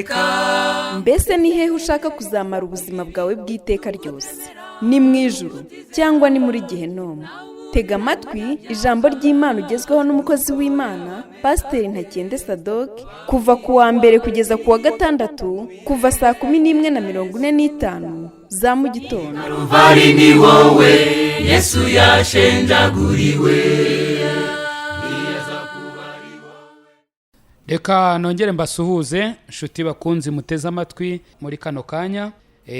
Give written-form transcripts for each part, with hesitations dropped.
iteka. Mbese ni hehe ushaka kuzamara ubuzima bwawe bw'iteka ryose? Ni mu ijuru cyangwa ni muri Gehinomu? Tega amatwi ijambo ry'Imana ugezweho n'umukozi w'Imana Pasiteri Ntakende Sadoki kuva ku wa mbere kugeza ku wa gatandatu kuva saa 11:45 za mu gitondo. Calvary ni wowe Yesu yashenjaguriwe. Reka nongere mbasuhuze nshuti bakunzi muteze amatwi muri kano kanya,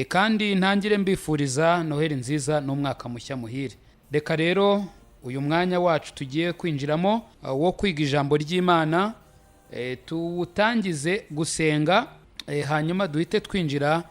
kandi ntangire mbifuriza Noheli nziza n'umwaka mushya muhire. Reka rero uyu mwanya wacu tugiye kwinjiramo wo kwiga ijambo ry'Imana, tuwutangize gusenga, hanyuma duhite twinjira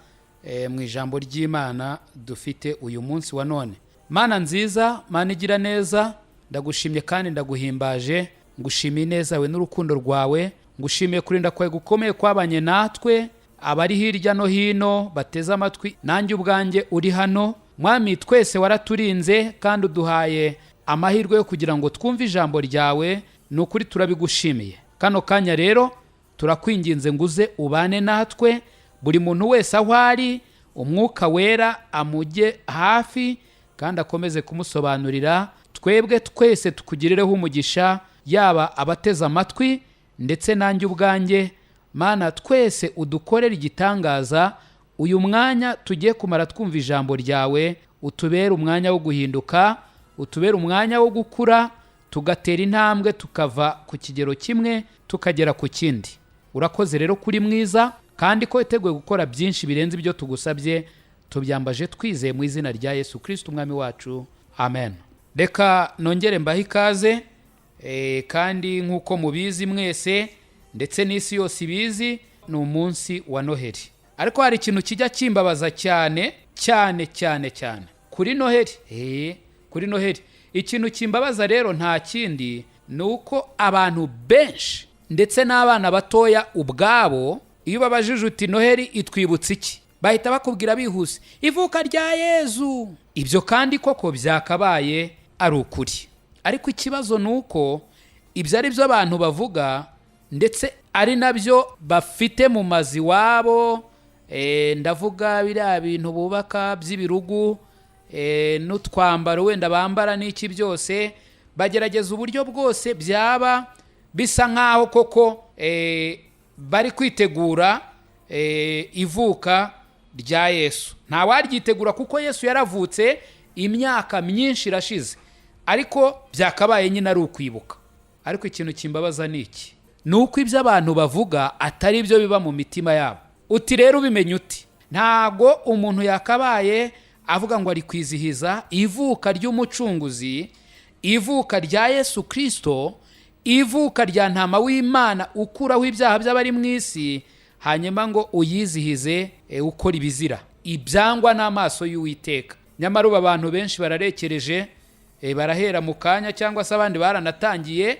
mu ijambo ry'Imana dufite uyu munsi wa none. Mana nziza, Mana igira neza, ndagushimye kandi ndaguhimbaje, ngushimiye neza we n'urukundo rwawe, ngushimiye kurinda kwawe gukomeye kwabanye natwe, abari hirya no hino bateze amatwi, nanjye ubwanjye uri hano. Mwami, twese waraturinze kandi uduhaye amahirwe yo kugira ngo twumve ijambo ryawe, n'ukuri turabigushimiye. Kano kanya rero turakwinginze nguze ubane natwe, buri muntu wese aho ari, umwuka wera amujye hafi kandi akomeze kumusobanurira, twebwe twese tukugirireho umugisha, yaba abateze amatwi ndetse nanjye ubwanjye. Mana, twese udukorere igitangaza, uyu mwanya tugiye kumara twumva ijambo ryawe, utubere umwanya wo guhinduka, utubere umwanya wo gukura, tugatera intambwe tukava ku kigero kimwe tukagera ku kindi. Urakoze rero kuri mwiza, kandi ko witeguye gukora byinshi birenze ibyo tugusabye, tubyambaje twizeye mu izina rya Yesu Kristo umwami wacu, amen. Reka nongere mbahe ikaze, kandi nk'uko mubizi mwese ndetse n'isi yose ibizi, ni umunsi wa Noheli. Ariko hari ikintu kijya kimbabaza cyane cyane cyane cyane kuri Noheli. Kuri Noheli ikintu kimbabaza rero nta kindi, ni uko abantu benshi ndetse n'abana batoya ubwabo, iyo babajije uti Noheli itwibutsa iki, bahita bakubwira bihuse ivuka rya Yezu. Ibyo kandi koko byakabaye ari ukuri, ariko ikibazo ni uko ibyo ari byo abantu bavuga ndetse ari nabyo bafite mu mazi wabo. Ndavuga biriya bintu bubaka by'ibirugu, n'utwambaro wenda bambara n'iki byose, bagerageza uburyo bwose byaba bisa nk'aho koko bari kwitegura ivuka rya Yesu. Nta waryitegura kuko Yesu yaravutse imyaka myinshi irashize, ariko byakabaye nyine ari ukwibuka. Ariko ikintu kimbabaza ni iki, ni uko ibyo abantu bavuga atari byo biba mu mitima yabo. Uti rero ubimenye uti? Ntago umuntu yakabaye avuga ngo ari kwizihiza ivuka ry'umucunguzi, ivuka rya Yesu Kristo, ivuka rya ntama w'Imana ukuraho ibyaha by'abari mu isi, hanyuma ngo uyizihize ukora ibizira ibyangwa n'amaso y'Uwiteka. Nyamara ubu abantu benshi bararekereje, barahera mu kanya cyangwa se abandi baranatangiye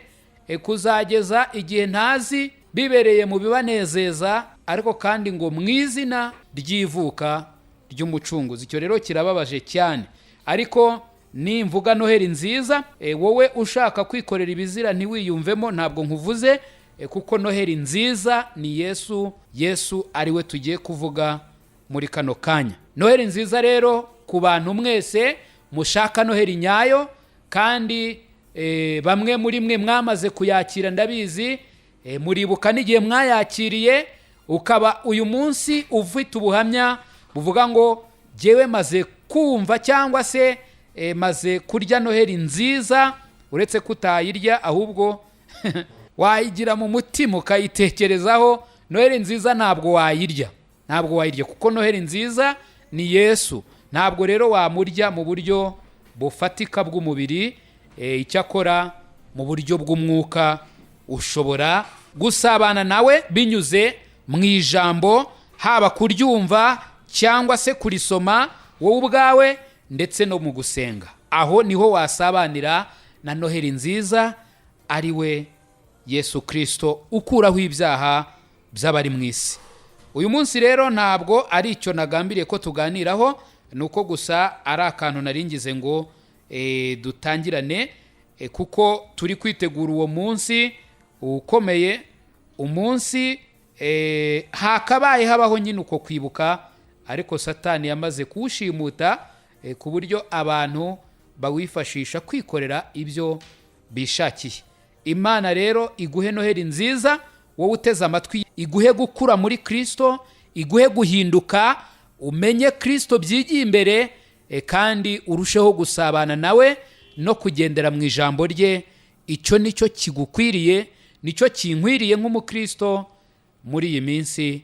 kuzageza igihe ntazi, bibereye mu bibanezeza, ariko kandi ngo mu izina ry'ivuka ry'umucunguzi. Icyo rero kirababaje cyane. Ariko nimvuga Noheli nziza, wowe ushaka kwikorera ibizira ntiwiyumvemo, ntabwo nkuvuze, kuko Noheli nziza ni Yesu ari we tugiye kuvuga muri kano kanya. Noheli nziza rero ku bantu mwese mushaka Noheli nyayo, kandi bamwe muri mwe mwamaze kuyakira ndabizi, muribuka n'igihe mwayakiriye, ukaba uyu munsi ufite ubuhamya buvuga ngo jyewe maze kumva cyangwa se maze kurya Noheli nziza, uretse kutayirya ahubwo wayigira mu mutima ukayitekerezaho. Noheli nziza ntabwo wayirya kuko Noheli nziza ni Yesu. Ntabwo rero wamurya mu buryo bufatika bw'umubiri, icyakora mu buryo bw'umwuka ushobora gusabana nawe binyuze mu ijambo, haba kuryumva cyangwa se kurisoma wowe ubwawe, ndetse no mu gusenga. Aho niho wasabanira na Noheli nziza, ari we Yesu Kristo ukuraho ibyaha by'abari mu isi. Uyu munsi rero ntabwo ari icyo nagambiriye ko tuganiraho, nuko gusa ari akantu naringize ngo dutangirane, kuko turi kwitegura uwo munsi ukomeye, umunsi hakabaye habaho nyine uko kwibuka, ariko satani yamaze kuwushimuta ku buryo abantu bawifashisha kwikorera ibyo bishakiye. Imana rero iguhe noheri nziza, wowe uteze amatwi, iguhe gukura muri Kristo, iguhe guhinduka, umenye Kristo byigiye imbere, kandi urusheho gusabana nawe no kugendera mu ijambo rye. Icyo nicyo kigukwiriye, nicyo kinkwiriye nk'umukristo muri iyi minsi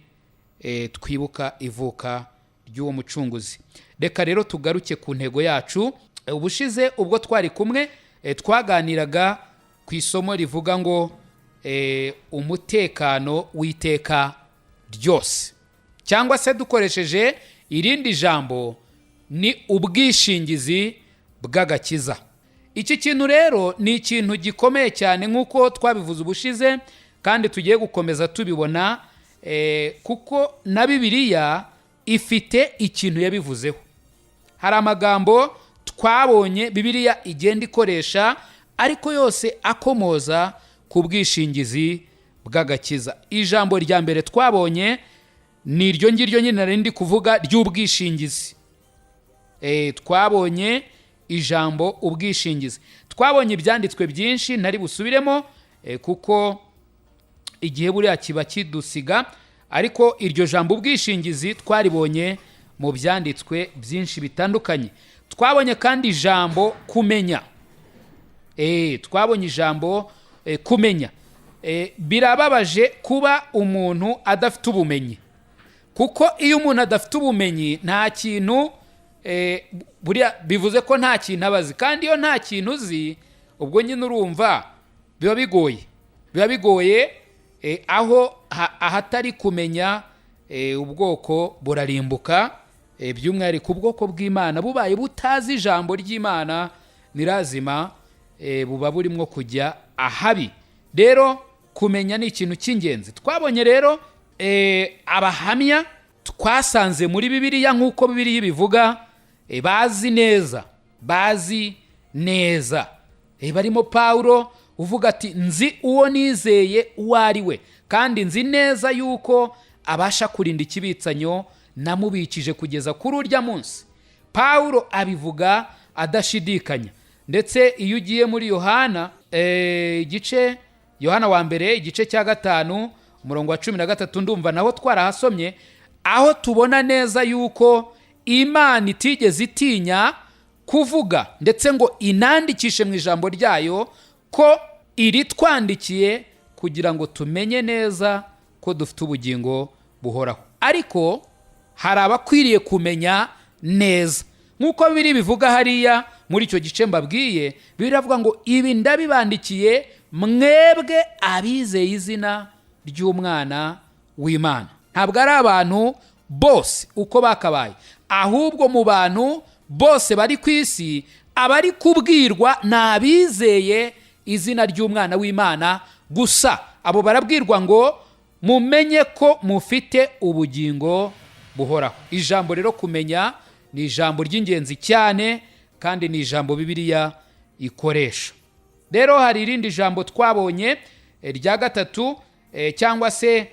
twibuka ivuka ry'uwo mucunguzi. Reka rero tugaruke ku ntego yacu. Ubushize ubwo twari kumwe twaganiraga ku isomo rivuga ngo umutekano w'iteka ryose, cyangwa se dukoresheje irindi jambo ni ubwishingizi bw'agakiza. Iki kintu rero ni ikintu gikomeye cyane nk'uko twabivuze ubushize, kandi tugiye gukomeza tubibona kuko na Bibiliya ifite ikintu yabivuzeho. Hari amagambo twabonye Bibiliya igenda ikoresha, ariko yose akomoza ku bwishingizi bw'agakiza. Ijambo rya mbere twabonye ni iryo ngiryo nyine nari ndi kuvuga ry'ubwishingizi. Twabonye ijambo ubwishingizi. Twabonye ibyanditswe byinshi ntari busubiremo kuko igihe buriya kiba kidusiga, ariko iryo jambo ubwishingizi twaribonye mu byanditswe byinshi bitandukanye. Twabonye kandi ijambo kumenya. Twabonye ijambo kumenya. Birababaje kuba umuntu adafite ubumenyi, kuko iyo umuntu adafite ubumenyi nta kintu, buriya bivuze ko nta kintu abazi, kandi iyo nta kintu uzi ubwo nyine urumva biba bigoye. Aho ahatari kumenya ubwoko burarimbuka, by'umwihariko ubwoko bw'Imana bubaye butazi ijambo ry'Imana nirazima buba burimo kujya ahabi. Rero kumenya ni ikintu cy'ingenzi. Twabonye rero abahamya twasanze muri Bibiliya nk'uko Bibiliya ibivuga, bazi neza. Barimo Pawulo uvuga ati nzi uwo nizeye uwo ari we, kandi nzi neza yuko abasha kurinda ikibitsanyo namubikije kugeza kuri urya munsi. Pawulo abivuga adashidikanya. Ndetse iyo ugiye muri Yohana Yohana wa mbere igice cya 5 umurongo wa 13 ndumva naho twarahasomye, aho tubona neza yuko Imana itigeze itinya kuvuga, ndetse ngo inandikishe mu ijambo ryayo ko iri twandikiye kugira ngo tumenye neza ko dufite ubugingo buhoraho. Ariko hari abakwiriye kumenya neza nk'uko biri bivuga hariya muri icyo gice mbabwiye. Biravuga ngo ibi ndabibandikiye mwebwe abizeye izina ry'umwana w'Imana. Ntabwo ari abantu bose uko bakabaye, ahubwo mu bantu bose bari ku isi abari kubwirwa n'abizeye izina ry'umwana w'Imana gusa. Abo barabwirwa ngo mumenye ko mufite ubugingo buhoraho. Ijambo rero kumenya ni ijambo ry'ingenzi cyane, kandi ni ijambo Bibiliya ikoresha. Rero hari irindi jambo twabonye rya gatatu, cyangwa se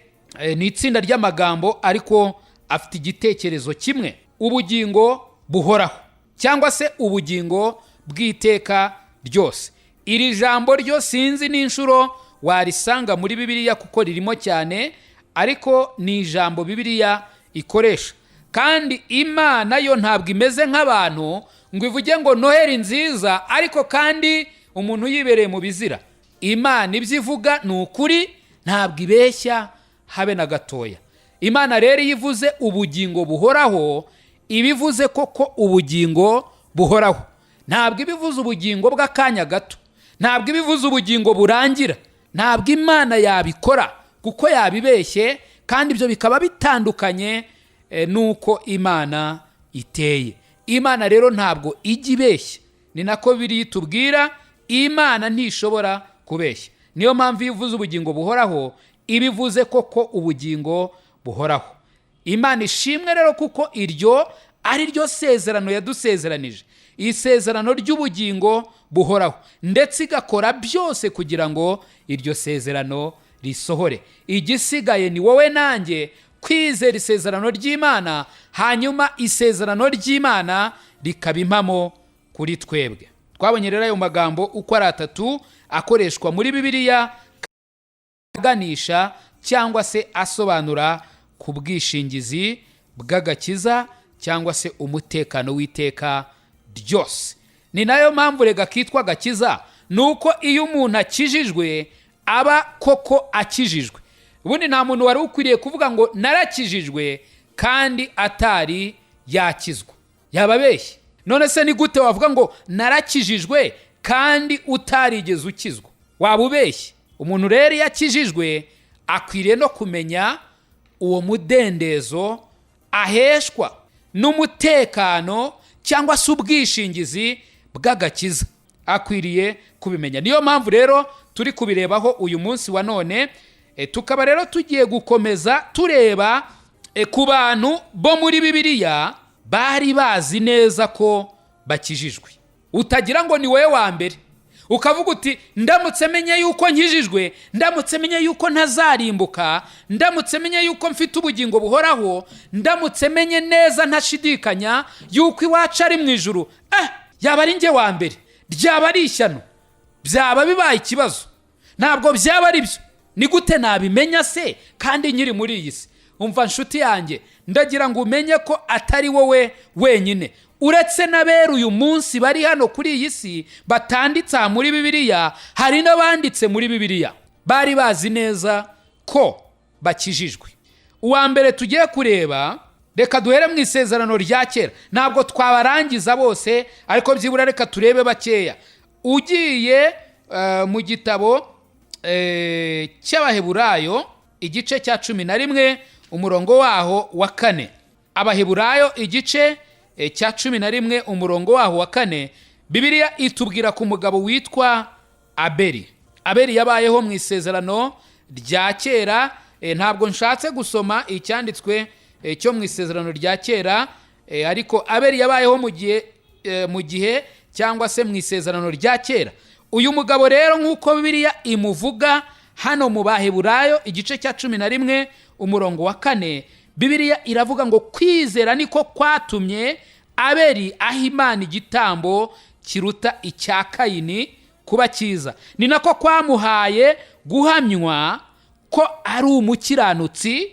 ni itsinda ry'amagambo ariko afite igitekerezo kimwe: ubugingo buhoraho, cyangwa se ubugingo bw'iteka ryose. Iri jambo ryo sinzi n'inshuro warisanga muri Bibiliya kuko ririmo cyane, ariko ni ijambo Bibiliya ikoresha. Kandi Imana yo ntabwo imeze nk'abantu ngo ivuge ngo noheri nziza ariko kandi umuntu yibereye mu bizira. Imana ibyo ivuga ni ukuri, ntabwo ibeshya habe na gatoya. Imana rero iyo ivuze ubugingo buhoraho, ibivuze koko ubugingo buhoraho. Ntabwo ibivuze ubugingo bw'akanya gato, ntabwo ibivuze ubugingo burangira. Ntabwo Imana yabikora kuko yabibeshye, kandi ibyo bikaba bitandukanye nuko Imana iteye. Imana rero ntabwo ijya ibeshya, ni nako biri tubwira. Imana ntishobora kubeshya. Niyo mpamvu iyo ivuze ubugingo buhoraho ibivuze koko ubugingo buhoraho. Imana ishimwe rero kuko iryo ari ryo sezerano yadusezeranije, isezerano ry'ubugingo buhoraho, ndetse igakora byose kugira ngo iryo sezerano risohore. Igisigaye ni wowe nanjye kwizera isezerano ry'Imana, hanyuma isezerano ry'Imana rikaba impamo kuri twebwe. Twabonye rero ayo magambo uko ari atatu akoreshwa muri Bibiliya, aganisha cyangwa se asobanura ku bwishingizi bw'agakiza cyangwa se umutekano w'iteka ryose. Ni nayo mpamvu rega kitwa agakiza, nuko iyo umuntu akijijwe aba koko akijijwe. Ubundi nta muntu wari ukwiriye kuvuga ngo narakijijwe kandi atari yakizwa, yababeshye. None se ni gute wavuga ngo narakijijwe kandi utarigeze ukizwa? Waba ubeshye. Umuntu rero yakijijwe akwiriye no kumenya uwo mudendezo aheshwa n'umutekano cyangwa se ubwishingizi bw'agakiza, akwiriye kubimenya. Niyo mpamvu rero turi kubirebaho uyu munsi wa none. Tukaba rero tugiye gukomeza tureba ku bantu bo muri Bibiliya bari bazi neza ko bakijijwe. Utagira ngo ni wowe wa mbere ukavuga uti ndamutse menye yuko nkijijwe, ndamutse menye yuko ntazarimbuka, ndamutse menye yuko mfite ubugingo buhoraho, ndamutse menye neza ntashidikanya yuko iwacu ari mu ijuru, yaba ari njye wa mbere. Ryaba ari ishyano, byaba bibaye ikibazo, ntabwo byaba ari byo. Ni gute nabimenya se kandi nkiri muri iyi si? Umva nshuti yanjye, ndagira ngo umenye ko atari wowe wenyine. Uretse n'abera uyu munsi bari hano kuri iyi si batanditse muri Bibiliya, hari n'abanditse muri Bibiliya bari bazi neza ko bakijijwe. Uwa mbere tugiye kureba, reka duhere mu isezerano rya kera. Ntabwo twabarangiza bose, ariko byibura reka turebe bakeya. Ugiye mu gitabo cy'Abaheburayo igice cya 11 umurongo waho wa 4. Abaheburayo igice cya 11 umurongo waho wa 4, Bibiliya itubwira ku mugabo witwa Abeli. Abeli yabayeho mu isezerano rya kera. Ntabwo nshatse gusoma icyanditswe cyo mu isezerano rya kera, ariko Abeli yabayeho mu gihe cyangwa se mu isezerano rya kera. Uyu mugabo rero nk'uko Bibiliya imuvuga hano mu Baheburayo igice cya 11 umurongo wa 4, Bibiliya iravuga ngo kwizera niko kwatumye Abeli aha Imana igitambo kiruta icya Kayini kuba cyiza. Ni nako kwamuhaye guhamywa ko ari umukiranutsi,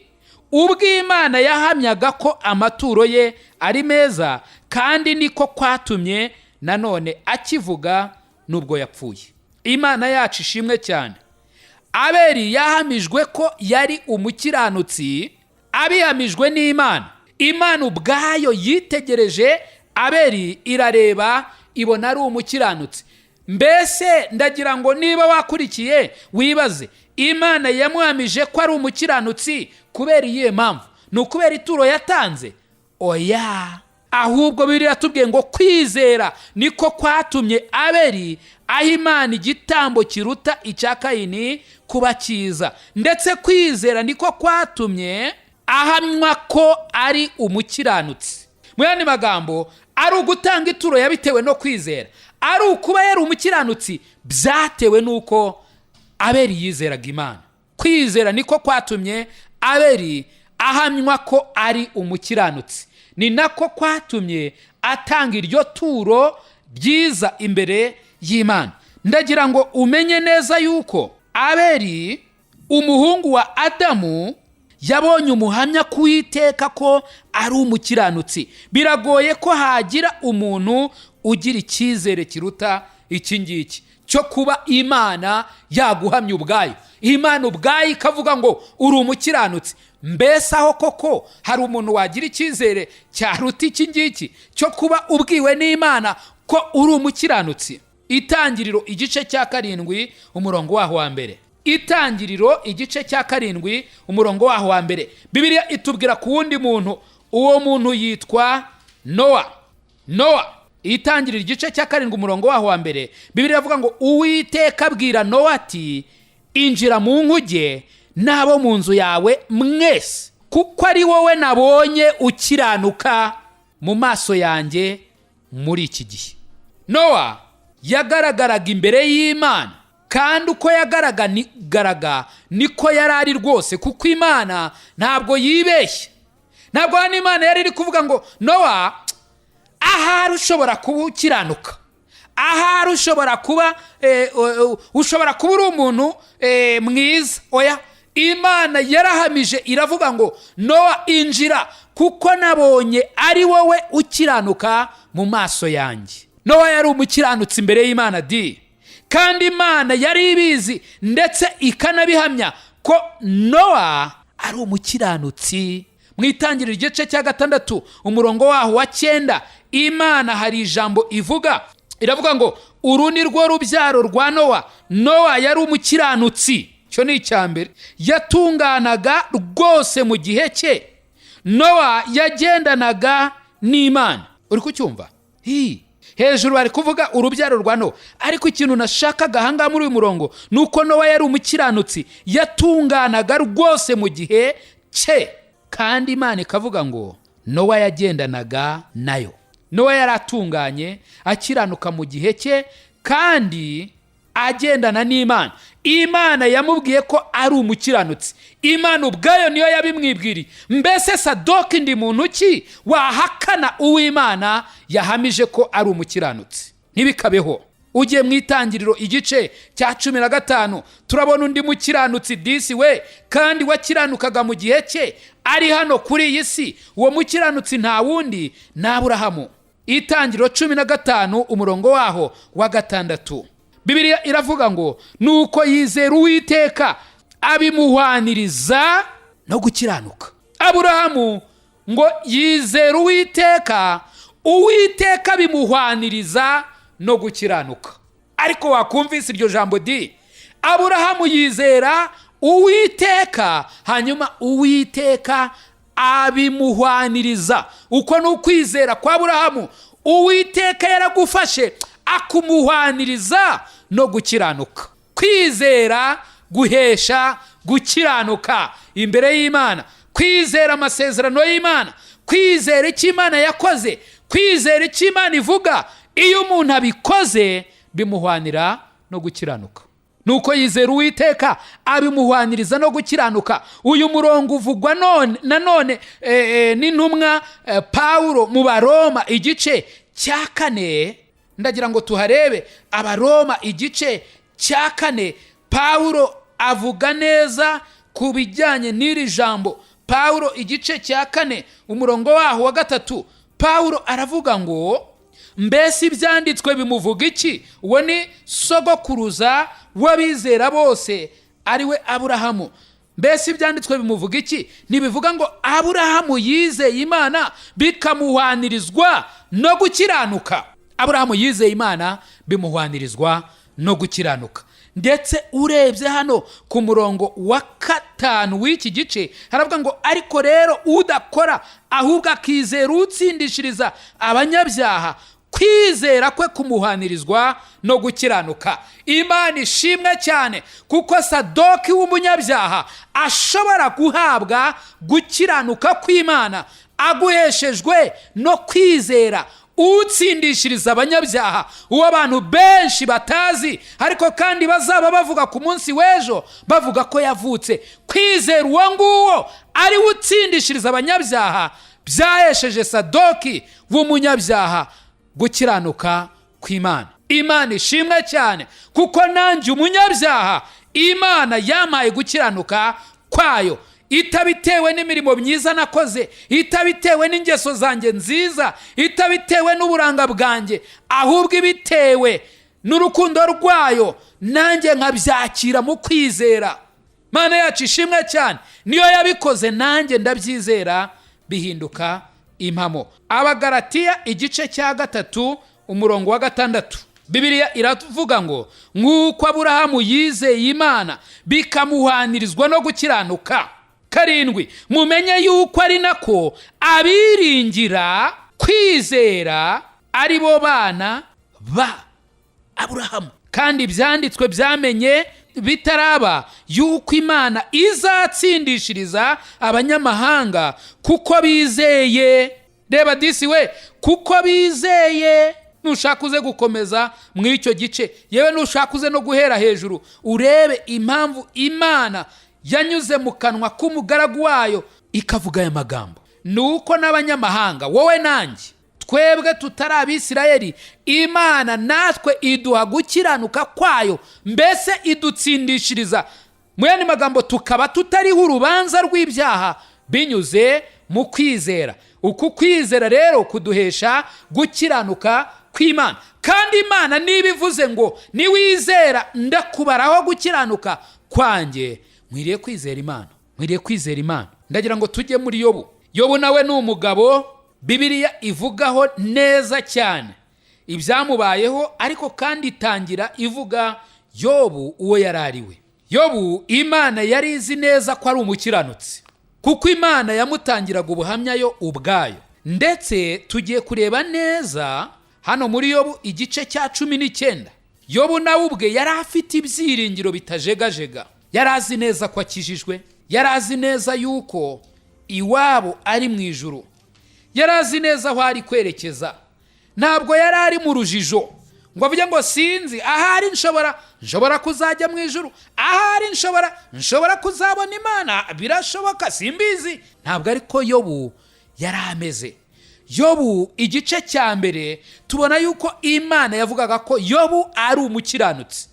ubwo Imana yahamyaga ko amaturo ye ari meza, kandi niko kwatumye nanone akivuga nubwo yapfuye. Imana yacu ishimwe cyane. Abeli yahamijwe ko yari umukiranutsi, abihamijwe n'Imana. Imana ubwayo yitegereje Abeli, irareba ibona ari umukiranutsi. Mbese ndagira ngo niba wakurikiye wibaze, Imana yamuhamije ko ari umukiranutsi kubera iyihe mpamvu? Ni ukubera ituro yatanze? Oya, ahubwo Bibiliya tubwiye ngo kwizera niko kwatumye Abeli aha Imana igitambo kiruta icya Kayini kuba cyiza. Ndetse kwizera niko kwatumye ahamywa ko ari umukiranutsi. Mu yandi magambo, ari ugutanga ituro yabitewe no kwizera, ari ukuba yari umukiranutsi byatewe nuko Abeli yizeraga Imana. Kwizera niko kwatumye Abeli ahamywa ko ari umukiranutsi. Ni nako kwatumye atanga iryo turo ryiza imbere y'Imana. Ndagira ngo umenye neza yuko Abeli, umuhungu wa Adamu, yabonye umuhamya kuwiteka ko ari umukiranutsi. Biragoye ko hagira umuntu ugira icyizere kiruta iki ngiki cyo kuba Imana yaguhamya ubwayo. Imana ubwayo ikavuga ngo uri umukiranutsi. Mbese aho koko hari umuntu wagira icyizere cyaruta iki ngiki cyo kuba ubwiwe n'Imana ko uri umukiranutsi? Itangiriro igice cya 7 umurongo waho wa mbere. Itangiriro igice cya 7 umurongo waho wa mbere, Bibiliya itubwira ku wundi muntu. Uwo muntu yitwa Nowa. Itangiriro igice cya 7 umurongo waho wa mbere, Bibiliya ivuga ngo Uwiteka abwira Nowa ati, injira mu nkuge n'abo mu nzu yawe mwese, kuko ari wowe nabonye ukiranuka mu maso yanjye muri iki gihe. Nowa yagaragaraga imbere y'Imana kandi uko yagaragaraga niko yari ari rwose, kuko Imana ntabwo yibeshye. Ntabwo hano Imana yari iri kuvuga ngo Nowa ahari ushobora kuba ukiranuka, ahari ushobora kuba uri umuntu mwiza. Oya, Imana yarahamije iravuga ngo Nowa injira, kuko nabonye ari wowe ukiranuka mu maso yanjye. Nowa yari umukiranutsi imbere y'Imana kandi Imana yari ibizi ndetse ikanabihamya ko Nowa ari umukiranutsi. Mu Itangiriro igice cya 6 umurongo waho wa 9, Imana hari ijambo ivuga, iravuga ngo uru ni rwo rubyaro rwa Nowa. Nowa yari umukiranutsi, cyo ni icyambere, yatunganaga rwose mu gihe cye. Nowa yagendanaga n'Imana. Uri kucyumva? Hejuru bari kuvuga urubyaro rwa Nowa, ariko ikintu nashakaga ahangaha muri uyu murongo nuko Nowa yari umukiranutsi, yatunganaga rwose mu gihe cye, kandi Imana ikavuga ngo Nowa yagendanaga nayo. Nowa yari atunganye, akiranuka mu gihe cye, kandi agendana n'Imana. Imana yamubwiye ko ari umukiranutsi. Imana ubwayo niyo yabimwibwiriye. Mbese Sadoki ndi muntu ki wahakana uw'Imana yahamije ko ari umukiranutsi? Ntibikabeho. Ugiye mu Itangiriro igice cya 15 turabona undi mukiranutsi disi we, kandi wakiranukaga mu gihe cye, ari hano kuri iyi si. Uwo mukiranutsi nta wundi ni Aburahamu. Itangiriro 15 umurongo waho wa 6, Bibiliya iravuga ngo nuko yizera Uwiteka abimuhwaniriza no gukiranuka. Aburahamu ngo yizera Uwiteka, Uwiteka abimuhwaniriza no gukiranuka. Ariko wakumvise iryo jambo Aburahamu yizera Uwiteka, hanyuma Uwiteka abimuhwaniriza. Uko ni ukwizera kwa Aburahamu. Uwiteka yaragufashe akumuhwaniriza no gukiranuka. Kwizera guhesha gukiranuka imbere y'Imana, kwizera amasezerano y'Imana, kwizera icyo Imana yakoze, kwizera icyo Imana ivuga. Iyo umuntu abikoze bimuhwanira no gukiranuka. Nuko yizera Uwiteka abimuhwaniriza no gukiranuka. Uyu murongo uvugwa nanone n'intumwa Pawulo mu Baroma igice cya 4. Ndagira ngo tuharebe Abaroma igice cya 4. Pawulo avuga neza ku bijyanye n'iri jambo. Pawulo igice cya 4 umurongo waho wa 3, Pawulo aravuga ngo mbese ibyanditswe bimuvuga iki? Uwo ni sogokuruza w'abizera bose, ariwe Aburahamu. Mbese ibyanditswe bimuvuga iki? Ntibivuga ngo Aburahamu yizeye Imana bikamuhwanirizwa no gukiranuka. Aburahamu yizeye Imana bimuhwanirizwa no gukiranuka. Ndetse urebye hano ku murongo wa 5 w'iki gice haravuga ngo ariko rero udakora ahubwo akizera utsindishiriza abanyabyaha, kwizera kwe kumuhanirizwa no gukiranuka. Imana ishimwe cyane, kuko Sadoki w'umunyabyaha ashobora guhabwa gukiranuka kw'Imana aguheshejwe no kwizera utsindishiriza abanyabyaha, uwo abantu benshi batazi, ariko kandi bazaba bavuga ku munsi w'ejo bavuga ko yavutse. Kwizera uwo nguwo ari utsindishiriza abanyabyaha byahesheje Sadoki w'umunyabyaha gukiranuka kw'Imana. Imana ishimwe cyane, kuko nanjye umunyabyaha Imana yampaye gukiranuka kwayo, itabitewe n'imirimo myiza nakoze, itabitewe n'ingeso zanjye nziza, itabitewe n'uburanga bwanjye, ahubwo ibitewe n'urukundo rwayo, nanjye nkabyakira mu kwizera. Mana yacu ishimwe cyane, niyo yabikoze nanjye ndabyizera bihinduka impamo. Abagalatiya igice cya 3 umurongo wa 6, Bibiliya iravuga ngo nk'uko Aburahamu yizeye Imana bikamuhwanirizwa no gukiranuka. 7, mumenye yuko ari nako abiringira kwizera ari bo bana ba Aburahamu. Kandi ibyanditswe byamenye bitaraba yuko Imana izatsindishiriza abanyamahanga kuko bizeye. Reba disi we, kuko bizeye nushaka uze gukomeza mu icyo gice, yewe nushaka uze no guhera hejuru urebe impamvu Imana yanyuze mu kanwa k'umugaragu wayo ikavuga aya magambo. Nuko n'abanyamahanga, wowe nanjye, twebwe tutari Abisirayeli, Imana natwe iduha gukiranuka kwayo, mbese idutsindishiriza mu yandi magambo tukaba tutariho urubanza rw'ibyaha binyuze mu kwizera. Uku kwizera rero kuduhesha gukiranuka kw'Imana. Kandi Imana niba ivuze ngo niwizera ndakubaraho gukiranuka kwanjye, mwiriye kwizera Imana, mwiriye kwizera Imana. Ndagira ngo tujye muri Yobu. Yobu nawe ni umugabo Bibiliya ivugaho neza cyane ibyamubayeho, ariko kandi itangira ivuga Yobu uwo yari ariwe. Yobu Imana yari izi neza ko ari umukiranutsi, kuko Imana yamutangiraga ubuhamya yo ubwayo. Ndetse tugiye kureba neza hano muri Yobu igice cya 19. Yobu nawe ubwe yari afite ibyiringiro bitajegajega. Yari azi neza ko akijijwe, yari azi neza yuko iwabo ari mu ijuru, yari azi neza aho ari kwerekeza. Ntabwo yari ari mu rujijo ngo avuge ngo sinzi, ahari nshobora kuzajya mu ijuru, ahari nshobora kuzabona Imana, birashoboka simbizi. Ntabwo ariko Yobu yari ameze. Yobu igice cya mbere tubona yuko Imana yavugaga ko Yobu ari umukiranutsi.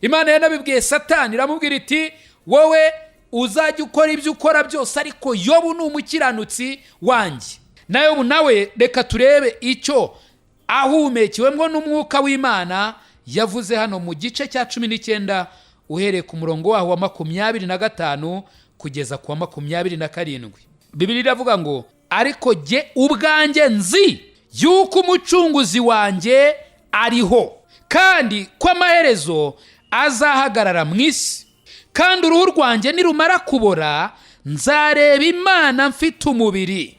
Imana yanabibwiye Satani, iramubwira iti wowe uzajya ukora ibyo ukora byose, ariko Yobu ni umukiranutsi wanjye. Na Yobu nawe reka turebe icyo ahumekiwemo n'umwuka w'Imana yavuze hano mu gice cya 19 uhereye ku murongo waho wa 25 kugeza ku wa 27. Bibiliya iravuga ngo ariko jye ubwanjye nzi yuko umucunguzi wanjye ariho, kandi ko amaherezo azahagarara mu isi, kandi uruhu rwanjye nirumara kubora nzareba Imana mfite umubiri,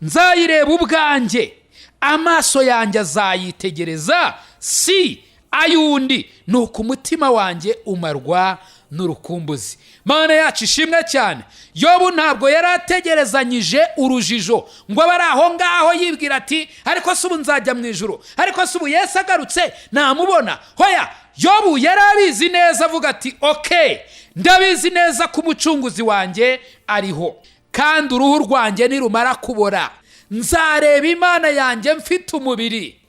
nzayireba ubwanjye, amaso yanjye azayitegereza si ayundi, nuko umutima wanjye umarwa n'urukumbuzi. Mana yacu ishimwe cyane. Yobu ntabwo yari ategerezanyije urujijo ngo abari aho ngaho yibwira ati ariko se ubu nzajya mu ijuru, ariko se ubu Yesu agarutse namubona. Hoya, Yobu yari abizi neza, avuga ati okay, ndabizi neza ko umucunguzi wanjye ariho, kandi uruhu rwanjye nirumara kubora nzareba Imana yanjye mfite umubiri,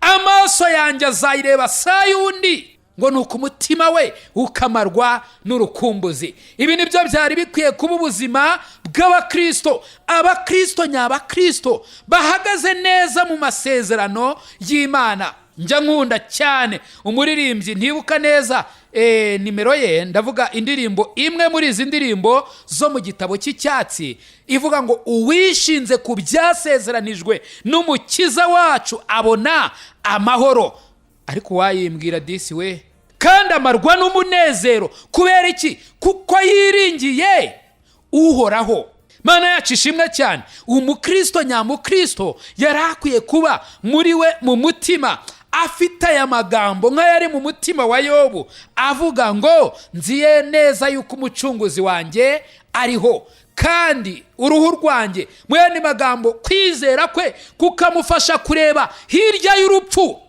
amaso yanjye azayireba sayundi, ngo nuko umutima we ukamarwa n'urukumbuzi. Ibi nibyo byari bikwiye kuba ubuzima bw'abakristo. Abakristo nyabakristo bahagaze neza mu masezerano y'Imana. Njya nkunda cyane umuririmbyi, ntibuka neza nimero ye, ndavuga indirimbo imwe muri izi ndirimbo zo mu gitabo cy'icyatsi ivuga ngo uwishinze ku byasezeranijwe n'umukiza wacu abona amahoro. Ariko wayimbwira disi we, kandi amarwa n'umunezero. Kubera iki? Kuko yiringiye uhoraho. Mana yacu ishimwe cyane. Umukristo nyamukristo yari akwiye kuba muri we mu mutima afite aya magambo nk'ayari mu mutima wa Yobu, avuga ngo nziye neza yuko umucunguzi wanjye ariho, kandi uruhu rwanjye, mu yandi magambo kwizera kwe kukamufasha kureba hirya y'urupfu.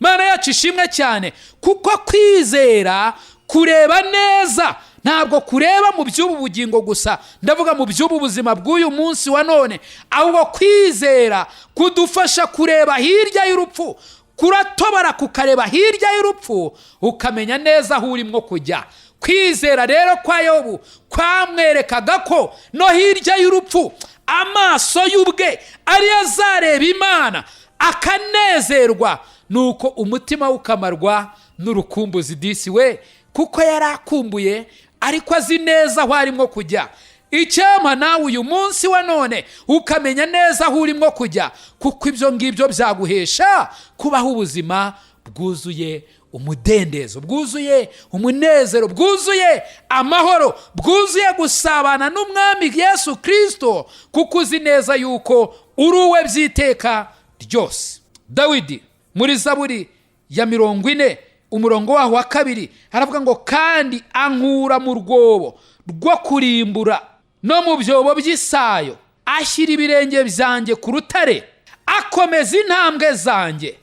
Mana yacu ishimwe cyane, kuko kwizera kureba neza, ntabwo kureba mu by'ubu bugingo gusa, ndavuga mu by'ubu buzima bw'uyu munsi wa none, ahubwo kwizera kudufasha kureba hirya y'urupfu, kuratobara kukareba hirya y'urupfu ukamenya neza aho urimo kujya. Kwizera rero kwa Yobu kwamwerekaga ko no hirya y'urupfu amaso y'ubwe ariyo azareba Imana akanezerwa, nuko umutima ukamarwa n'urukumbuzi disi we, kuko yari akumbuye ariko azi neza aho arimo kujya. Icyampa nawe uyu munsi wa none ukamenya neza aho urimo kujya, kuko ibyo ngibyo byaguhesha kubaho ubuzima bwuzuye umudendezo, bwuzuye umunezero, bwuzuye amahoro, bwuzuye gusabana n'umwami Yesu Kristo, kuko uzi neza yuko uri uwe by'iteka ryose. Dawidi muri Zaburi ya 40 umurongo waho wa 2 haravuga ngo kandi ankura mu rwobo rwo kurimbura no mu byobo by'isayo, ashyira ibirenge byanjye ku rutare, akomeza intambwe zanjye.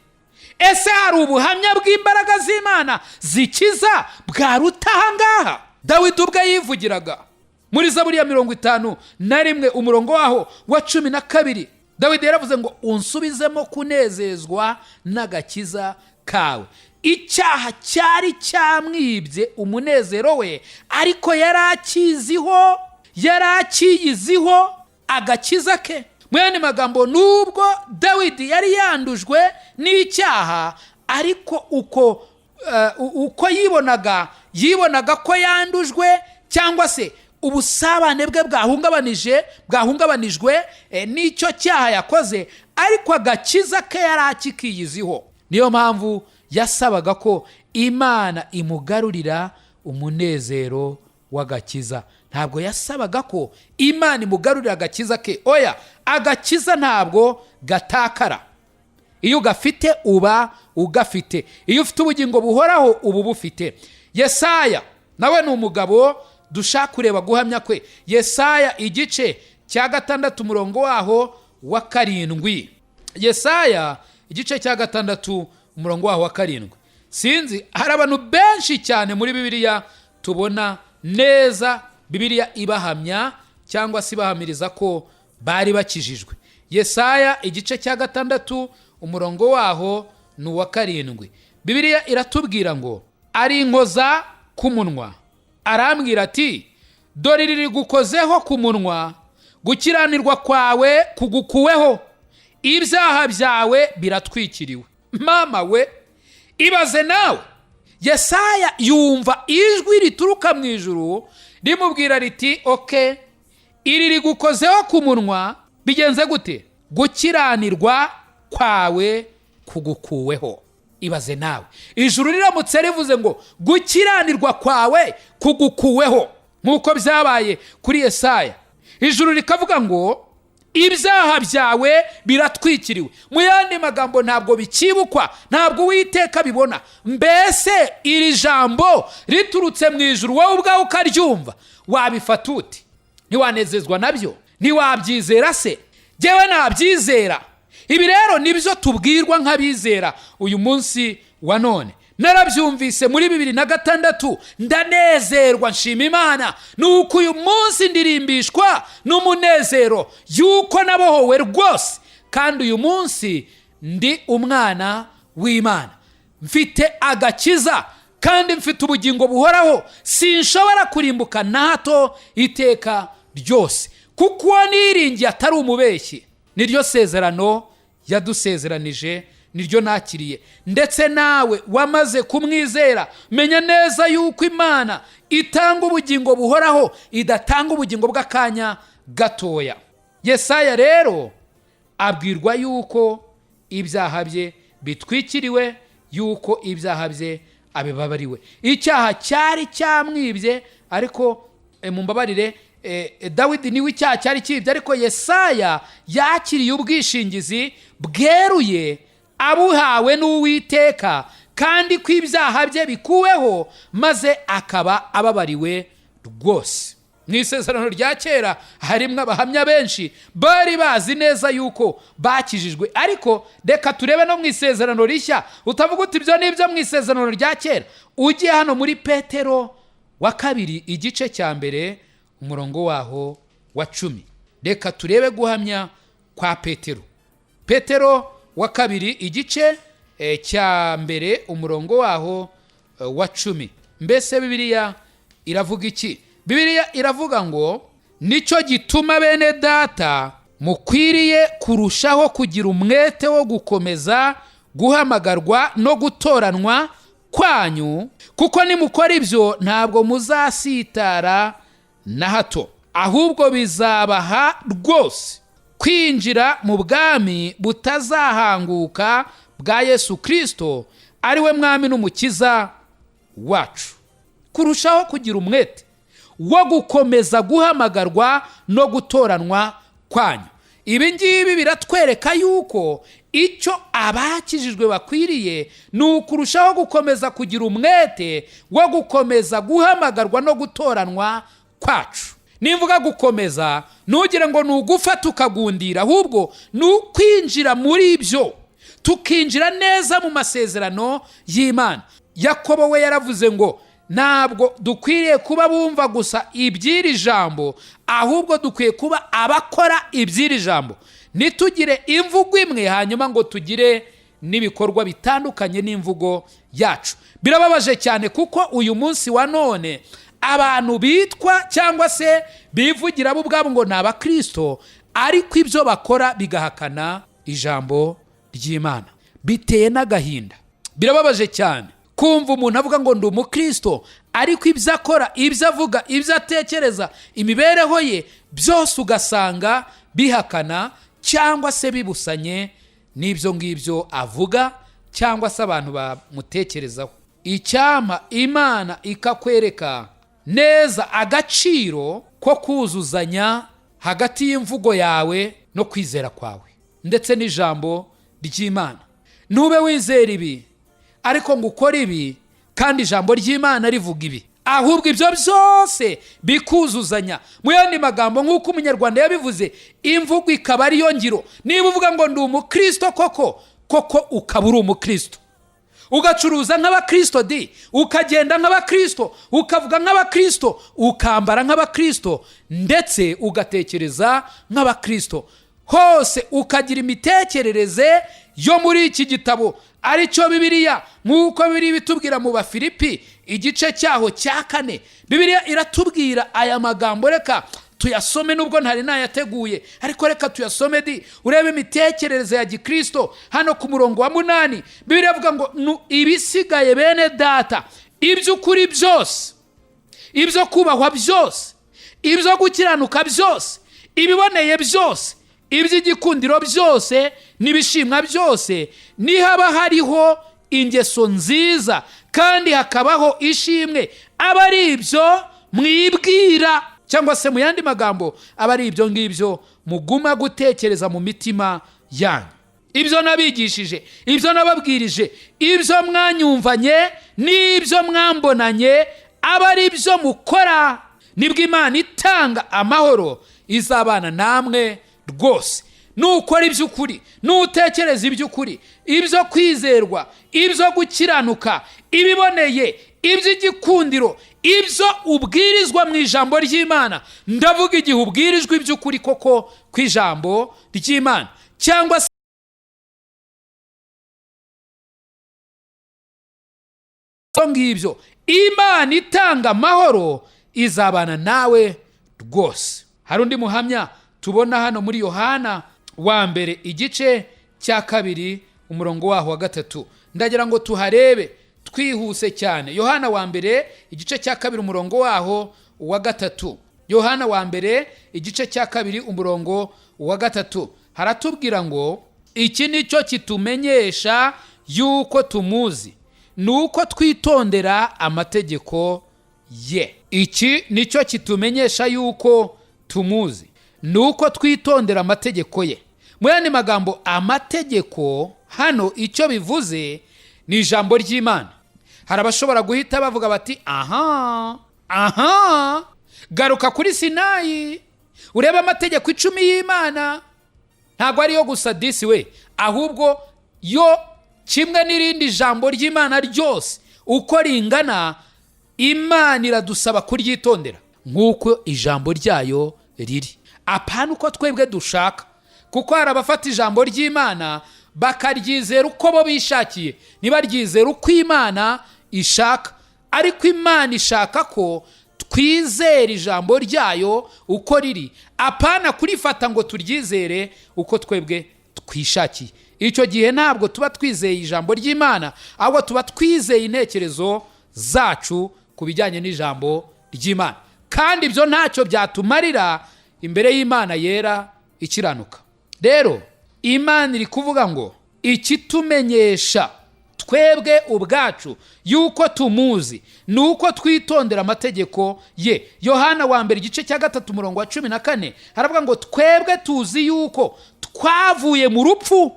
ese hari ubuhamya bw'imbaraga z'Imana zikiza bwaruta aha ngaha? Dawidi ubwe yivugiraga muri Zaburi ya 51 umurongo waho wa 12, Dawidi yaravuze ngo unsubizemo kunezezwa n'agakiza kawe. Icyaha cyari cyamwibye umunezero we, ariko yarakiyiziho agakiza ke. Mu yandi magambo, nubwo Dawidi yari yandujwe n'icyaha, ariko uko yibonaga ko yandujwe, cyangwa se ubusabane bwe bwahungabanijwe n'icyo cyaha yakoze, ariko agakiza ke yari akikiyiziho. Niyo mpamvu yasabaga ko Imana imugarurira umunezero w'agakiza. Ntabwo yasabaga ko Imana imugarurira agakiza ke. Oya, agakiza ntabwo gatakara. Iyo ugafite uba ugafite. Iyo ufite ubugingo buhoraho uba bufite. Yesaya nawe ni umugabo dushaka kureba guhamya kwe. Yesaya igice cya 6 umurongo waho wa 7. Yesaya igice cya 6 umurongo waho wa 7. Sinzi, hari abantu benshi cyane muri Bibiliya tubona neza Bibiliya ibahamya cyangwa se ibahamiriza ko bari bakijijwe. Yesaya igice cya 6 umurongo waho ni uwa 7. Bibiliya iratubwira ngo ari inkoza ku munwa, arambwira ati dore riri gukozeho ku munwa, gukiranirwa kwawe kugukuweho, ibyaha byawe biratwikiriwe. Mama we, ibaze nawe, Yesaya yumva ijwi rituruka mu ijuru rimubwira riti okay, iri rigukozeho ku munwa, bigenze gute? Gukiranirwa kwawe kugukuweho. Ibaze nawe, ijuru riramutse rivuze ngo gukiranirwa kwawe kugukuweho, nk'uko byabaye kuri Yesaya, ijuru rikavuga ngo ibyaha byawe biratwikiriwe. Mu yandi magambo, ntabwo bikibukwa, ntabwo Uwiteka bibona. Mbese iri jambo riturutse mu ijuru, wowe ubwawe ukaryumva, wabifata uti? Ntiwanezezwa nabyo? Ntiwabyizera se? Jyewe nabyizera. Ibi rero nibyo tubwirwa nk'abizera uyu munsi wa none. Narabyumvise muri 2006, ndanezerwa, nshima Imana, nuko uyu munsi ndirimbishwa n'umunezero yuko nabohowe rwose, kandi uyu munsi ndi umwana w'Imana, mfite agakiza kandi mfite ubugingo buhoraho, sinshobora kurimbuka na hato iteka ryose, kuko niringiye atari umubeshyi. Niryo sezerano yadusezeranije, niryo nakiriye. Ndetse nawe wamaze kumwizera, menya neza yuko Imana itanga ubugingo buhoraho, idatanga ubugingo bw'akanya gatoya. Yesaya rero abwirwa yuko ibyaha bye bitwikiriwe, yuko ibyaha bye abibabariwe. Icyaha cyari cyamwibye, ariko mumbabarire, Dawidi niwe icyaha cyari kibye, ariko Yesaya yakiriye ubwishingizi bweruye abuhawe n'Uwiteka, kandi ko ibyaha bye bikuweho, maze akaba ababariwe rwose. Mu isezerano rya kera harimo abahamya benshi bari bazi neza yuko bakijijwe, ariko reka turebe no mu isezerano rishya. Utavuga uti ibyo nibyo mu isezerano rya kera. Ugiye hano muri Petero wa 2 igice cya 1 umurongo waho wa 10, reka turebe guhamya kwa Petero. Petero wa 2 igice cya 1 umurongo waho wa 10. Mbese Bibiliya iravuga iki? Bibiliya iravuga ngo nicyo gituma bene data mukwiriye kurushaho kugira umwete wo gukomeza guhamagarwa no gutoranwa kwanyu, kuko nimukora ibyo ntabwo muzasitara na hato, ahubwo bizabaha rwose kwinjira mu bwami butazahanguka bwa Yesu Kristo, ari we mwami n'umukiza wacu. Kurushaho kugira umwete wo gukomeza guhamagarwa no gutoranwa kwanyu. Ibi ngibi biratwereka yuko icyo abakijijwe bakwiriye ni ukurushaho gukomeza kugira umwete wo gukomeza guhamagarwa no gutoranwa kwacu. Nimvuga gukomeza, ntugire ngo ni ugufata ukagundira, ahubwo ni ukwinjira muri ibyo tukinjira neza mu masezerano y'Imana. Yakobo we yaravuze ngo ntabwo dukwiriye kuba bumva gusa iby'iri jambo, ahubwo dukwiye kuba abakora iby'iri jambo. Nitugire imvugo imwe hanyuma ngo tugire n'ibikorwa bitandukanye n'imvugo yacu. Birababaje cyane kuko uyu munsi wa none abantu bitwa cyangwa se bivugira bo ubwabo ngo ni abakristo, ariko ibyo bakora bigahakana ijambo ry'Imana. Biteye n'agahinda. Birababaje cyane kumva umuntu avuga ngo ndi umukristo, ariko ibyo akora, ibyo avuga, ibyo atekereza, imibereho ye byose ugasanga bihakana cyangwa se bibusanye n'ibyo ngibyo avuga cyangwa se abantu bamutekerezaho. Icyampa Imana ikakwereka neza agaciro ko kuzuzanya hagati y'imvugo yawe no kwizera kwawe ndetse n'ijambo ry'Imana. Ntube wizera ibi ariko ngo ukore ibi kandi ijambo ry'Imana rivuga ibi, ahubwo ibyo byose bikuzuzanya. Mu yandi magambo, nk'uko umunyarwanda yabivuze, imvugo ikaba ariyo ngiro. Niba uvuga ngo ndi umukristo koko ukaba uri umukristo, ugacuruza nk'abakristo ukagenda nk'abakristo, ukavuga nk'abakristo, ukambara nk'abakristo, ndetse ugatekereza nk'abakristo, hose ukagira imitekerereze yo muri iki gitabo ari cyo Bibiliya. Nk'uko biri bitubwira mu Bafilipi igice cyaho cya 4, Bibiliya iratubwira aya magambo. Reka tuyasome nubwo ntari nayateguye, ariko reka tuyasome urebe imitekerereze ya gikristo. Hano ku murongo wa 8 Bibiliya ivuga ngo ibisigaye bene data, iby'ukuri byose, ibyo kubahwa byose, ibyo gukiranuka byose, ibiboneye byose, iby'igikundiro byose n'ibishimwa byose, nihaba hariho ingeso nziza kandi hakabaho ishimwe, aba ari ibyo mwibwira, cyangwa se mu yandi magambo aba ari ibyo ngibyo muguma gutekereza mu mitima yanyu. Ibyo nabigishije, ibyo nababwirije, ibyo mwanyumvanye n'ibyo mwambonanye, aba ari ibyo mukora, nibwo Imana itanga amahoro izabana namwe rwose. Nukora iby'ukuri, nutekereza iby'ukuri, ibyo kwizerwa, ibyo gukiranuka, ibiboneye, iby'igikundiro, ibyo ubwirizwa mu ijambo ry'Imana. Ndavuga igihe ubwirijwe iby'ukuri koko ku ijambo ry'Imana, cyangwa se ngibyo, Imana itanga amahoro izabana nawe rwose. Hari undi muhamya tubona hano muri Yohana wa mbere igice cya 2 umurongo waho wa 3. Ndagira ngo tuharebe twihuse cyane. Yohana wa mbere igice cya 2 umurongo waho wa 3. Yohana wa mbere igice cya 2 umurongo wa 3 haratubwira ngo iki nicyo kitumenyesha yuko tumuzi, nuko twitondera amategeko ye. Iki nicyo kitumenyesha yuko tumuzi, nuko twitondera amategeko ye. Mu yandi magambo, amategeko hano icyo bivuze ni ijambo ry'Imana. Hari abashobora guhita bavuga bati aha, garuka kuri Sinayi urebe amategeko 10 y'Imana. Ntabwo ariyo gusa we, ahubwo yo kimwe n'irindi jambo ry'Imana ryose uko ringana, Imana iradusaba kuryitondera nk'uko ijambo ryayo riri, apana uko twebwe dushaka. Kuko hari abafata ijambo ry'Imana bakaryizera uko bo bishakiye, ntibaryizera uko Imana ishaka. Ariko Imana ishaka ko twizera ijambo ryayo uko riri, apana kurifata ngo turyizere uko twebwe twishakiye. Icyo gihe ntabwo tuba twizeye ijambo ry'Imana, ahubwo tuba twizeye intekerezo zacu ku bijyanye n'ijambo ry'Imana, kandi ibyo ntacyo byatumarira imbere y'Imana yera ikiranuka. Rero Imana iri kuvuga ngo ikitumenyesha twebwe ubwacu yuko tumuzi, nuko twitondera amategeko ye. Yohana wa mbere igice cya 3 umurongo wa 14 haravuga ngo twebwe tuzi yuko twavuye mu rupfu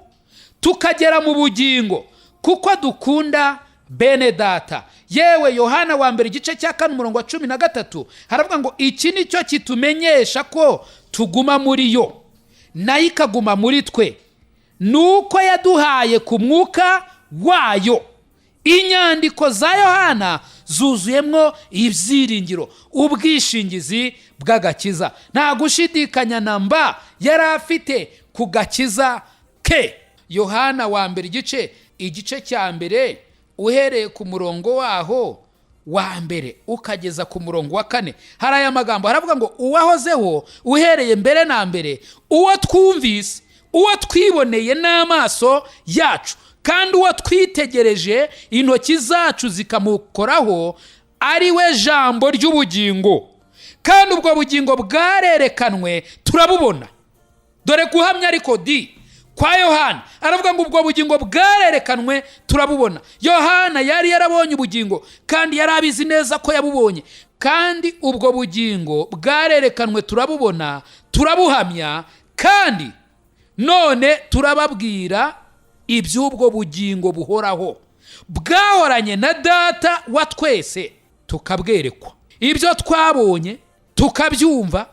tukagera mu bugingo kuko dukunda bene data. Yewe Yohana wa mbere igice cya 4 umurongo wa 13 haravuga ngo iki nicyo kitumenyesha ko tuguma muri yo nayo ikaguma muri twe, nuko yaduhaye ku mwuka wayo. Inyandiko za Yohana zuzuyemwo ibyiringiro, ubwishingizi bw'agakiza. Nta gushidikanya namba yari afite ku gakiza ke. Yohana wa mbere igice cya mbere uhereye ku murongo waho wa mbere ukageza ku murongo wa 4 hari aya magambo haravuga ngo uwahozeho uhereye mbere na mbere, uwo twumvise, uwo twiboneye n'amaso yacu, kandi uwo twitegereje intoki zacu zikamukoraho, ari we jambo ry'ubugingo. Kandi ubwo bugingo bwarerekanwe turabubona. Dore guhamya ariko kwa Yohana aravuga ngo ubwo bugingo bwarerekanwe turabubona. Yohana yari yarabonye ubugingo kandi yari abizi neza ko yabubonye. Kandi ubwo bugingo bwarerekanwe turabubona, turabuhamya, kandi none turababwira iby'ubwo bugingo buhoraho bwahoranye na Data wa twese, tukabwerekwa. Ibyo twabonye tukabyumva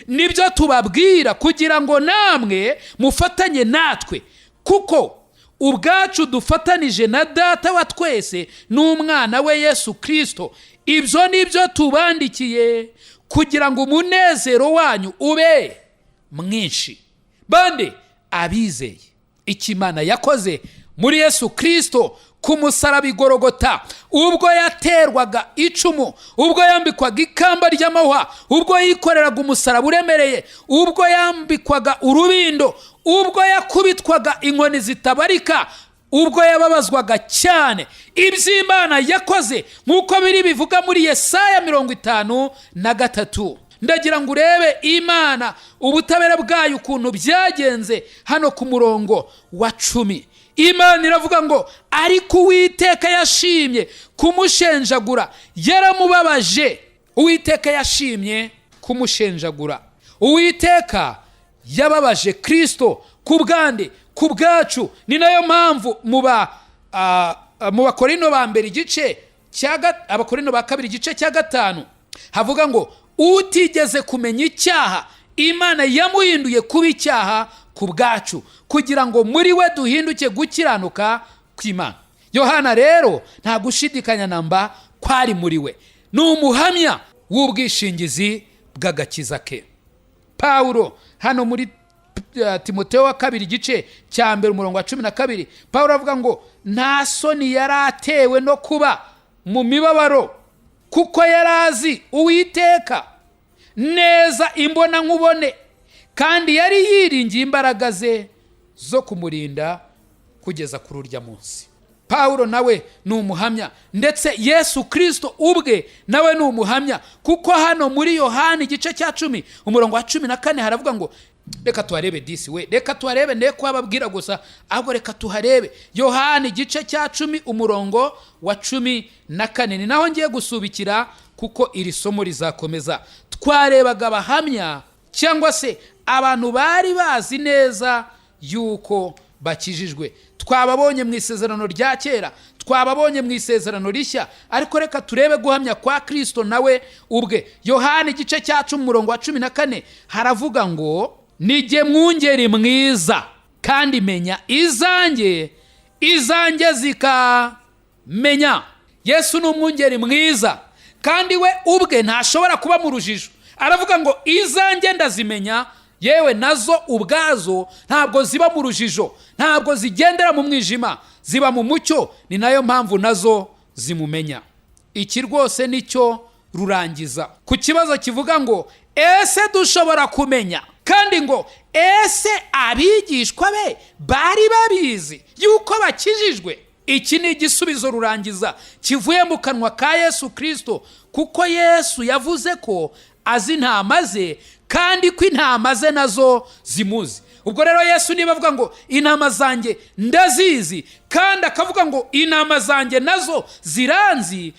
nibyo tubabwira, kugira ngo namwe mufatanye natwe, kuko ubwacu dufatanije na Data wa twese n'umwana we Yesu Kristo. Ibyo nibyo tubandikiye, kugira ngo umunezero wanyu ube mwinshi. Bande abizeye icyo Imana yakoze muri Yesu Kristo ku musaraba Igorogota, ubwo yaterwaga icumu, ubwo yambikwaga ikamba ry'amahwa, ubwo yikoreraga umusaraba uremereye, ubwo yambikwaga urubindo, ubwo yakubitwaga inkoni zitabarika, ubwo yababazwaga cyane. Iby'Imana yakoze nk'uko biri bivuga muri Yesaya 53. Ndagira ngo urebe Imana ubutabera bwayo ukuntu byagenze hano ku murongo wa 10. Imana iravuga ngo ariko Uwiteka yashimye kumushenjagura, yaramubabaje. Uwiteka yashimye kumushenjagura. Uwiteka yababaje Kristo ku bwande, ku bwacu. Ni nayo mpamvu mu Bakorino ba mbere Abakorino ba kabiri igice cya 5 havuga ngo utigeze kumenya icyaha Imana yamuhinduye kuba icyaha ku bwacu, kugira ngo muri we duhinduke gukiranuka kw'Imana. Yohana rero nta gushidikanya namba kwari muri we, ni umuhamya w'ubwishingizi bw'agakiza ke. Paulo hano muri Timoteyo wa kabiri igice cya mbere umurongo wa 12, Paulo avuga ngo nta soni yaratewe no kuba mu mibabaro, kuko yarazi Uwiteka neza imbona nkubone, kandi yari yiringiye imbaraga ze zo kumurinda kugeza kuri urya munsi. Paulo nawe ni umuhamya, ndetse Yesu Kristo ubwe nawe ni umuhamya, kuko hano muri Yohana igice cya 10 umurongo wa 14 haravuga ngo reka tuharebe reka tuharebe ne kwababwira gusa, ahubwo reka tuharebe. Yohana igice cya 10 umurongo wa 14 ni naho ngiye gusubikira, kuko iri somo rizakomeza. Twarebaga abahamya cyangwa se abantu bari bazi neza yuko bakijijwe. Twababonye mu isezerano rya kera, twababonye mu isezerano rishya, ariko reka turebe guhamya kwa Kristo nawe ubwe. Yohana igice cya 10 umurongo wa 14 haravuga ngo nijye mwungeri mwiza, kandi menya izanjye zikamenya. Yesu ni umwungeri mwiza, kandi we ubwe ntashobora kuba mu rujijo. Aravuga ngo izanjye ndazimenya, yewe nazo ubwazo ntabwo ziba mu rujijo, ntabwo zigendera mu mwijima, ziba mu mucyo. Ni nayo mpamvu nazo zimumenya. Iki rwose nicyo rurangiza ku kibazo kivuga ngo ese dushobora kumenya, kandi ngo ese abigishwa be bari babizi yuko bakijijwe. Iki ni igisubizo rurangiza kivuye mu kanwa ka Yesu Kristo, kuko Yesu yavuze ko azi intama ze, kandi ko intama ze nazo zimuzi. Ubwo rero Yesu niba avuga ngo intama zanjye ndazizi, kandi akavuga ngo intama zanjye nazo ziranzi,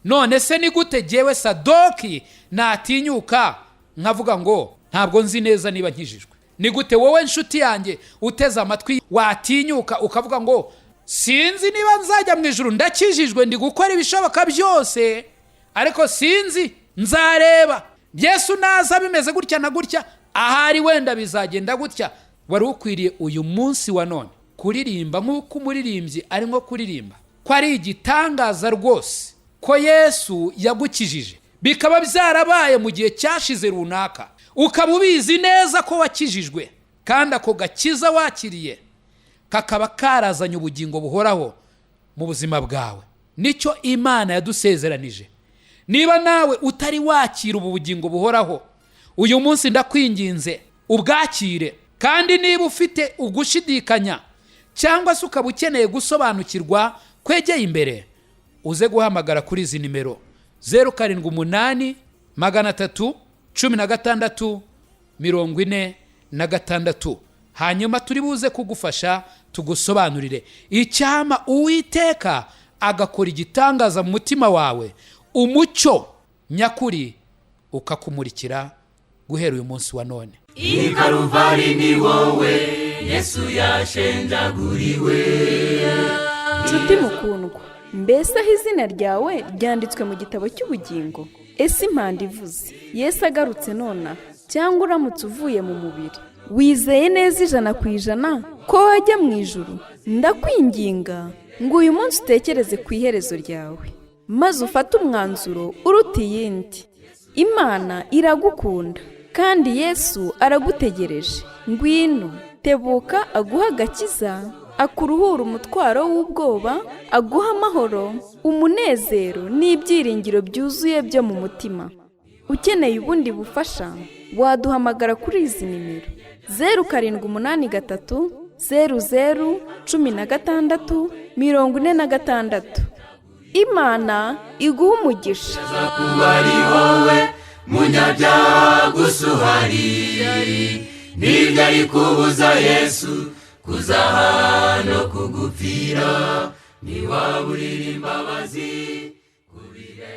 none se ni gute jyewe Sadoki natinyuka nkavuga ngo ntabwo nzi neza niba nkijijwe? Ni gute wowe nshuti yanjye uteze amatwi watinyuka ukavuga ngo sinzi niba nzajya mu ijuru, ndakijijwe, ndi gukora ibishoboka byose, ariko sinzi, nzareba Yesu naza bimeze gutya na gutya, ahari wenda bizagenda gutya. wari ukwiriye uyu munsi wa none kuririmba nk'uko umuririmbyi ari nko kuririmba ko ari igitangaza rwose ko Yesu yagukijije, bikaba byarabaye mu gihe cyashize runaka, ukaba ubizi neza ko wakijijwe, kandi ako gakiza wakiriye kakaba karazanye ubugingo buhoraho mu buzima bwawe. Nicyo Imana yadusezeranije. Niba nawe utari wakira ubu bugingo buhoraho, uyu munsi ndakwinginze ubwakire. Kandi niba ufite ugushidikanya cyangwa se ukaba ukeneye gusobanukirwa kwegeye imbere, uze guhamagara kuri izi nimero 078 316 46, hanyuma turi buze kugufasha tugusobanurire icyama Uwiteka agakora igitangaza mu mutima wawe, umucyo nyakuri ukakumurikira guhera uyu munsi wa none. I Calvary ni wowe Yesu yashenjaguriwe. Nshuti mukundwa, mbese aho izina ryawe ryanditswe mu gitabo cy'ubugingo? Ese impanda ivuze Yesu agarutse nona, cyangwa uramutse uvuye mu mubiri, wizeye neza 100% ko wajya mu ijuru? Ndakwinginga ngo uyu munsi utekereze ku iherezo ryawe, maze ufate umwanzuro uruta iyindi. Imana iragukunda kandi Yesu aragutegereje. Ngwino, tebuka aguha agakiza, akuruhura umutwaro w'ubwoba, aguha amahoro, umunezero n'ibyiringiro byuzuye byo mu mutima. Ukeneye ubundi bufasha, waduhamagara kuri izi nimero 0783 00 16 46. Imana iguha umugisha. Kuba ari wowe munyabyaha gusa uhari, ntibyari kubuza Yesu kuza hano kugupfira. Niwaba uririmba bazi kubire.